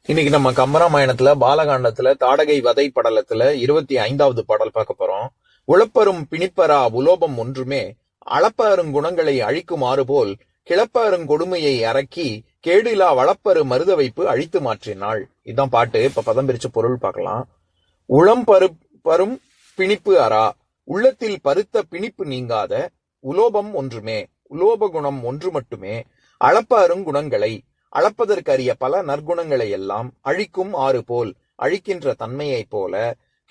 இன்னைக்கு நம்ம கம்பராமாயணத்துல பாலகாண்டத்துல தாடகை வதை படலத்துல 25வது பாடல் பார்க்க போறோம். உழப்பரும் பிணிப்பரா உலோபம் ஒன்றுமே அளப்பருங்குணங்களை அழிக்குமாறு போல் கிளப்பருங் கொடுமையை அரக்கி கேடிலா வளப்பரு மருத வைப்பு அழித்து மாற்றினாள். இதுதான் பாட்டு. இப்ப பதம் பிரிச்சு பொருள் பார்க்கலாம். உளம் பரும் பிணிப்பு அரா, உள்ளத்தில் பருத்த பிணிப்பு நீங்காத உலோபம் ஒன்றுமே, உலோப குணம் ஒன்று மட்டுமே அளப்பருங்குணங்களை, அளப்பதற்கரிய பல நற்குணங்களை எல்லாம் அழிக்கும் ஆறு போல், அழிக்கின்ற தன்மையைப் போல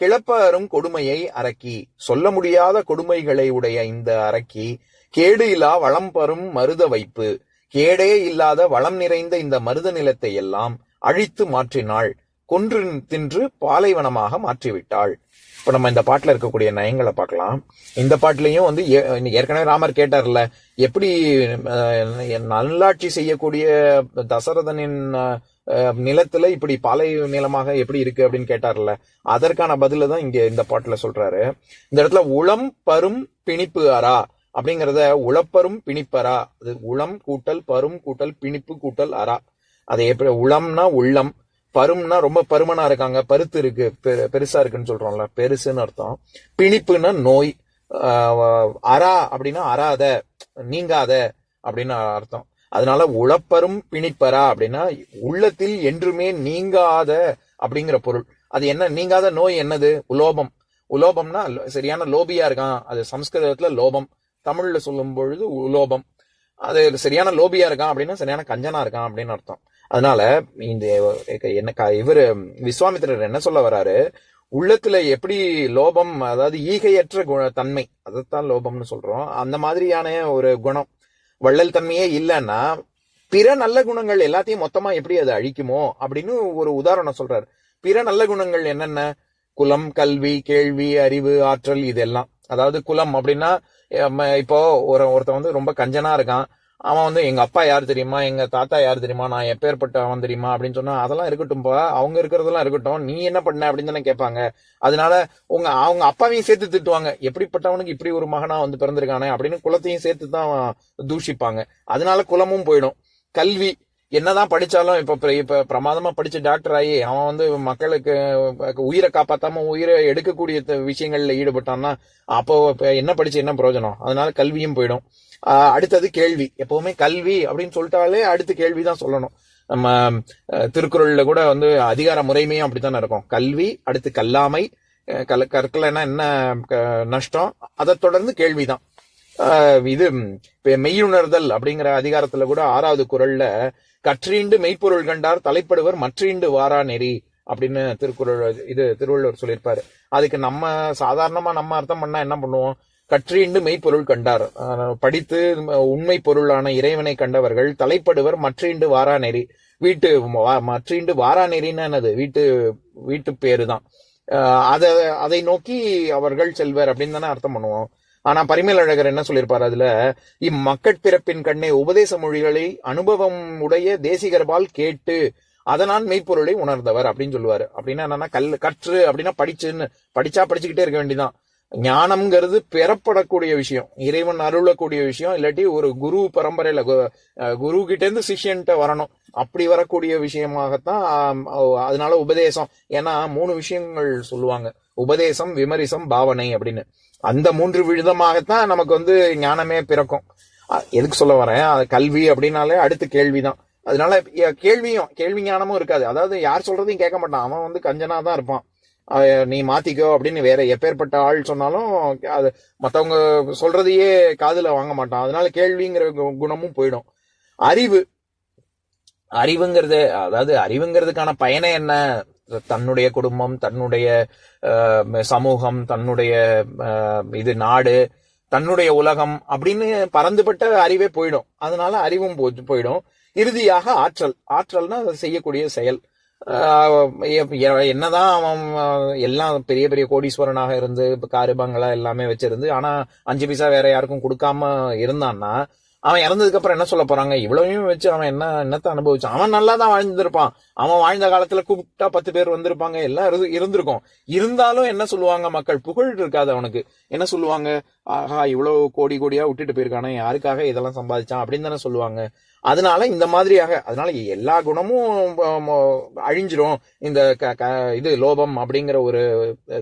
கிளப்பரும் கொடுமையை அரக்கி, சொல்ல முடியாத கொடுமைகளை உடைய இந்த அரக்கி கேடு இல்லா வளம் பரும் மருத வைப்பு, கேடே இல்லாத வளம் நிறைந்த இந்த மருத நிலத்தை எல்லாம் அழித்து மாற்றினாள், கொன்று தின்று பாலைவனமாக மாற்றிவிட்டாள். இப்ப நம்ம இந்த பாட்டுல இருக்கக்கூடிய நயங்களை பார்க்கலாம். இந்த பாட்டுலயும் ஏற்கனவே ராமர் கேட்டார்ல, எப்படி நல்லாட்சி செய்யக்கூடிய தசரதனின் நிலத்துல இப்படி பாலை நிலமாக எப்படி இருக்கு அப்படின்னு கேட்டார்ல, அதற்கான பதில தான் இங்க இந்த பாட்டுல சொல்றாரு. இந்த இடத்துல உளம் பரும் பிணிப்பு அரா அப்படிங்கறத உளப்பரும் பிணிப்பரா, அது உளம் கூட்டல் பரும் கூட்டல் பிணிப்பு கூட்டல் அரா. அதை எப்படி உளம்னா உள்ளம், பரும்னா ரொம்ப பருமனா இருக்காங்க, பருத்து இருக்கு, பெருசா இருக்குன்னு சொல்றோம்ல, பெருசுன்னு அர்த்தம். பிணிப்புன்னா நோய், அரா அப்படின்னா அறாத நீங்காத அப்படின்னு அர்த்தம். அதனால உளப்பரும் பிணிப்பரா அப்படின்னா உள்ளத்தில் என்றுமே நீங்காத அப்படிங்கிற பொருள். அது என்ன நீங்காத நோய் என்னது? உலோபம். உலோபம்னா சரியான லோபியா இருக்கான், அது சம்ஸ்கிருதத்துல லோபம், தமிழ்ல சொல்லும் பொழுது உலோபம். அது சரியான லோபியா இருக்கான் அப்படின்னா சரியான கஞ்சனா இருக்கான் அப்படின்னு அர்த்தம். அதனால இந்த இவரு விஸ்வாமித்திரர் என்ன சொல்ல வர்றாரு, உள்ளத்துல எப்படி லோபம், அதாவது ஈகையற்ற தன்மை, அதைத்தான் லோபம்னு சொல்றோம், அந்த மாதிரியான ஒரு குணம், வள்ளல் தன்மையே இல்லைன்னா பிற நல்ல குணங்கள் எல்லாத்தையும் மொத்தமா எப்படி அது அழிக்குமோ அப்படின்னு ஒரு உதாரணம் சொல்றாரு. பிற நல்ல குணங்கள் என்னென்ன? குலம், கல்வி, கேள்வி, அறிவு, ஆற்றல், இதெல்லாம். அதாவது குலம் அப்படின்னா இப்போ ஒருத்தன் ரொம்ப கஞ்சனா இருக்கான், அவன் எங்க அப்பா யார் தெரியுமா, எங்க தாத்தா யார் தெரியுமா, நான் எப்பேற்பட்டவன் தெரியுமா அப்படின்னு சொன்னா அதெல்லாம் இருக்கட்டும்பா, அவங்க இருக்கிறதெல்லாம் இருக்கட்டும், நீ என்ன பண்ண அப்படின்னு தானே கேட்பாங்க. அதனால அவங்க அப்பாவையும் சேர்த்து திட்டுவாங்க, எப்படிப்பட்டவனுக்கு இப்படி ஒரு மகனா பிறந்திருக்கானே அப்படின்னு குலத்தையும் சேர்த்து தான் தூஷிப்பாங்க. அதனால குலமும் போயிடும். கல்வி, என்னதான் படிச்சாலும் இப்ப பிரமாதமா படிச்சு டாக்டர் ஆகி அவன் மக்களுக்கு உயிரை காப்பாத்தாம உயிரை எடுக்கக்கூடிய விஷயங்கள்ல ஈடுபட்டான்னா அப்போ என்ன படிச்சு என்ன பிரயோஜனம்? அதனால கல்வியும் போயிடும். அடுத்தது கேள்வி. எப்பவுமே கல்வி அப்படின்னு சொல்லிட்டாலே அடுத்து கேள்விதான் சொல்லணும். நம்ம திருக்குறள்ல கூட அதிகார முறைமையும் அப்படித்தானே இருக்கும். கல்வி, அடுத்து கல்லாமை, கற்கலைன்னா என்ன நஷ்டம், அதை தொடர்ந்து கேள்விதான். இது மெய்யுணர்தல் அப்படிங்கிற அதிகாரத்துல கூட 6வது குறள்ல கற்றீண்டு மெய்ப்பொருள் கண்டார் தலைப்படுவர் மற்றீண்டு வாரா நெறி அப்படின்னு திருவள்ளுவர் சொல்லியிருப்பாரு. அதுக்கு நம்ம சாதாரணமா நம்ம அர்த்தம் பண்ணா என்ன பண்ணுவோம்? கற்றீண்டு மெய்ப்பொருள் கண்டார், படித்து உண்மை பொருளான இறைவனை கண்டவர்கள் தலைப்படுவர் மற்றீண்டு வாரா நெறி. மற்றீண்டு வாரா நெறின்னு என்னது? வீட்டு பேரு தான். அதை நோக்கி அவர்கள் செல்வர் அப்படின்னு தானே அர்த்தம் பண்ணுவோம். ஆனா பரிமேலழகர் என்ன சொல்லியிருப்பாரு அதுல, இம்மக்கட்பிறப்பின் கண்ணே உபதேச மொழிகளை அனுபவம் உடைய தேசிகர்பால் கேட்டு அதனால் மெய்ப்பொருளை உணர்ந்தவர் அப்படின்னு சொல்லுவாரு. அப்படின்னா என்னன்னா, கற்று அப்படின்னா படிச்சுக்கிட்டே இருக்க வேண்டியதான். ஞானம்ங்கிறது பெறப்படக்கூடிய விஷயம், இறைவன் அருளக்கூடிய விஷயம், இல்லாட்டி ஒரு குரு பரம்பரையில குரு கிட்ட இருந்து சிஷ்யன்ட்ட வரணும், அப்படி வரக்கூடிய விஷயமாகத்தான். அதனால உபதேசம், ஏன்னா 3 விஷயங்கள் சொல்லுவாங்க, உபதேசம், விமரிசம், பாவனை அப்படின்னு. அந்த 3 விதமாகத்தான் நமக்கு ஞானமே பிறக்கும். எதுக்கு சொல்ல வரேன், கல்வி அப்படின்னாலே அடுத்து கேள்விதான். அதனால கேள்வி ஞானமும் இருக்காது. அதாவது யார் சொல்றதையும் கேட்க மாட்டான், அவன் கஞ்சனா தான் இருப்பான். நீ மாத்திக்கோ அப்படின்னு வேற எப்பேற்பட்ட ஆள் சொன்னாலும் அது மத்தவங்க சொல்றதையே காதுல வாங்க மாட்டான். அதனால கேள்விங்கிற குணமும் போயிடும். அறிவுங்கிறதுக்கான பயனே என்ன? தன்னுடைய குடும்பம், தன்னுடைய சமூகம், தன்னுடைய நாடு, தன்னுடைய உலகம் அப்படின்னு பறந்துபட்ட அறிவே போயிடும். அதனால அறிவும் போயிடும். இறுதியாக ஆற்றல்னா செய்யக்கூடிய செயல். என்னதான் அவன் எல்லாம் பெரிய பெரிய கோடீஸ்வரனாக இருந்து காரு பங்களா எல்லாமே வச்சிருந்து ஆனா 5 பைசா வேற யாருக்கும் கொடுக்காம இருந்தான்னா அவன் இறந்ததுக்கு அப்புறம் என்ன சொல்ல போறாங்க? இவ்வளவையும் வச்சு அவன் என்னத்தை அனுபவிச்சான்? அவன் நல்லா தான் வாழ்ந்திருப்பான். அவன் வாழ்ந்த காலத்துல கூப்பிட்டா 10 பேர் வந்திருப்பாங்க, எல்லாம் இருந்திருக்கும். இருந்தாலும் என்ன சொல்லுவாங்க மக்கள்? புகழ் இருக்காது அவனுக்கு. என்ன சொல்லுவாங்க? ஆஹா இவ்வளவு கோடி கோடியா விட்டுட்டு போயிருக்கானே, யாருக்காக இதெல்லாம் சம்பாதிச்சான் அப்படின்னு தானே சொல்லுவாங்க. அதனால இந்த மாதிரியாக, அதனால எல்லா குணமும் அழிஞ்சிரும் இந்த இது லோபம் அப்படிங்கிற ஒரு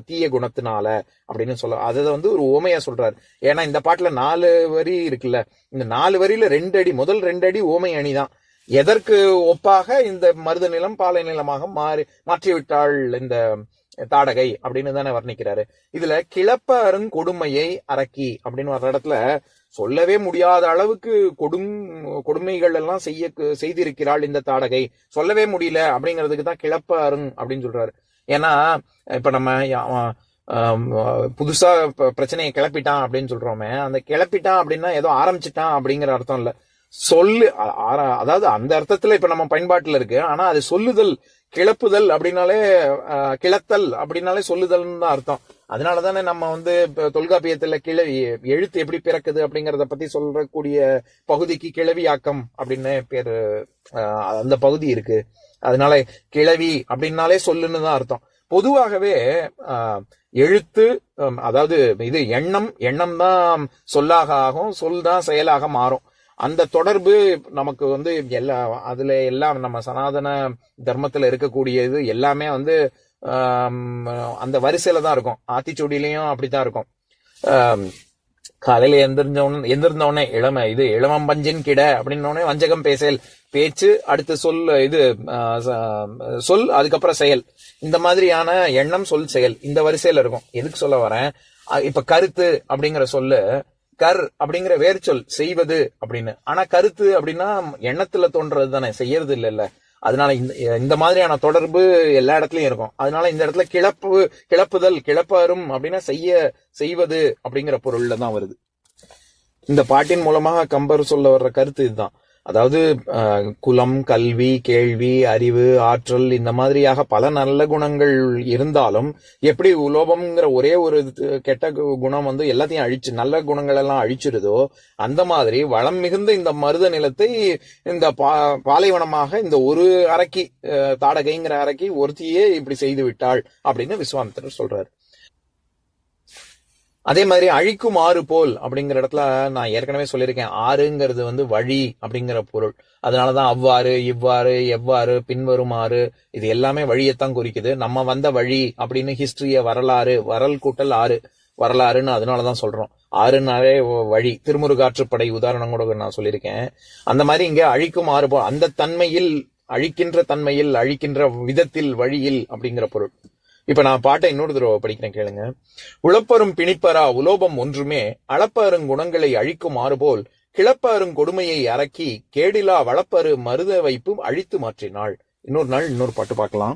தீய குணத்தினால அப்படின்னு சொல்ல, அதை வந்து ஒரு ஓமையா சொல்றாரு. ஏன்னா இந்த பாட்டுல 4 வரி இருக்குல்ல, இந்த 4 வரியில 2 அடி, முதல் 2 அடி ஓமை அணிதான். எதற்கு ஒப்பாக இந்த மருத நிலம் பாலை நிலமாக மாற்றிவிட்டாள் இந்த தாடகை அப்படின்னு தானே வர்ணிக்கிறாரு. இதுல கிளப்ப அருங்கொடுமையை அரக்கி அப்படின்னு வர்ற இடத்துல சொல்லவே முடியாத அளவுக்கு கொடுமைகள் எல்லாம் செய்திருக்கிறாள் இந்த தாடகை, சொல்லவே முடியல அப்படிங்கிறதுக்கு தான் கிளப்ப அருங் அப்படின்னு சொல்றாரு. ஏன்னா இப்ப நம்ம புதுசா பிரச்சனையை கிளப்பிட்டான் அப்படின்னு சொல்றோமே, அந்த கிளப்பிட்டான் அப்படின்னா ஏதோ ஆரம்பிச்சுட்டான் அப்படிங்கிற அர்த்தம் இல்ல. சொல்லு, அதாவது அந்த அர்த்தத்துல இப்ப நம்ம பயன்பாட்டுல இருக்கு. ஆனா அது சொல்லுதல், கிளப்புதல் அப்படின்னாலே, கிளத்தல் அப்படின்னாலே சொல்லுதல்னு தான் அர்த்தம். அதனாலதானே நம்ம வந்து தொல்காப்பியத்துல எழுத்து எப்படி பிறக்குது அப்படிங்கறத பத்தி சொல்லக்கூடிய பகுதிக்கு கிளவியாக்கம் அப்படின்னு பேரு, அந்த பகுதி இருக்கு. அதனால கிளவி அப்படின்னாலே சொல்லுன்னு தான் அர்த்தம். பொதுவாகவே எழுத்து, அதாவது இது எண்ணம் தான் சொல்லாக ஆகும், சொல் தான் செயலாக மாறும். அந்த தொடர்பு நமக்கு வந்து அதுல எல்லாம் நம்ம சனாதன தர்மத்துல இருக்கக்கூடியது எல்லாமே வந்து அந்த வரிசையில தான் இருக்கும். ஆத்திச்சூடியிலையும் அப்படித்தான் இருக்கும். காலையில எந்திருந்தோடனே இளமம் பஞ்சின் கிட அப்படின்னோடனே வஞ்சகம் பேச்சு, அடுத்து சொல், அதுக்கப்புறம் செயல். இந்த மாதிரியான எண்ணம், சொல், செயல் இந்த வரிசையில இருக்கும். எதுக்கு சொல்ல வரேன், இப்ப கருத்து அப்படிங்கிற சொல்லு, கர் அப்படிங்கிற வேர் சொல் செய்வது அப்படின்னு. ஆனா கருத்து அப்படின்னா எண்ணத்துல தோன்றது தானே, செய்யறது இல்ல. அதனால இந்த மாதிரியான தொடர்பு எல்லா இடத்துலயும் இருக்கும். அதனால இந்த இடத்துல கிளப்புதல், கிளப்பாரும் அப்படின்னா செய்வது அப்படிங்கிற பொருள்ல தான் வருது. இந்த பாட்டின் மூலமாக கம்பர் சொல்ல வர்ற கருத்து இதுதான். அதாவது குலம், கல்வி, கேள்வி, அறிவு, ஆற்றல் இந்த மாதிரியாக பல நல்ல குணங்கள் இருந்தாலும் எப்படி லோபம்ங்கிற ஒரே ஒரு கெட்ட குணம் வந்து எல்லாத்தையும் அழிச்சு நல்ல குணங்கள் எல்லாம் அழிச்சிருதோ, அந்த மாதிரி வளம் மிகுந்த இந்த மருத நிலத்தை இந்த பாலைவனமாக இந்த ஒரு அரக்கி, தாடகைங்கிற அரக்கி ஒருத்தியே இப்படி செய்து விட்டாள் அப்படின்னு விஸ்வாமித்திரர் சொல்றாரு. அதே மாதிரி அழிக்கும் ஆறு போல் அப்படிங்கிற இடத்துல நான் ஏற்கனவே சொல்லியிருக்கேன், ஆறுங்கிறது வந்து வழி அப்படிங்கிற பொருள். அதனாலதான் அவ்வாறு, இவ்வாறு, எவ்வாறு, பின்வருமாறு இது எல்லாமே வழியைத்தான் குறிக்குது. நம்ம வந்த வழி அப்படின்னு ஹிஸ்டரிய, வரல் கூட்டல் ஆறு, வரலாறுன்னு அதனாலதான் சொல்றோம். ஆறுனாலே வழி. திருமுருகாற்றுப்படை உதாரணம் கூட நான் சொல்லியிருக்கேன். அந்த மாதிரி இங்க அழிக்கும் ஆறு போல், அந்த தன்மையில், அழிக்கின்ற தன்மையில், அழிக்கின்ற விதத்தில், வழியில் அப்படிங்கிற பொருள். இப்ப நான் பாட்டை இன்னொரு தடவை படிக்கிறேன், கேளுங்க. உழப்பரும் பிணிப்பரா உலோபம் ஒன்றுமே அளப்பருங் குணங்களை அழிக்கும் ஆறுபோல் கிளப்பருங் கொடுமையை அரக்கி கேடிலா வளப்பரு மருத வைப்பும் அழித்து மாற்றினாள். இன்னொரு நாள் இன்னொரு பாட்டு பார்க்கலாம்.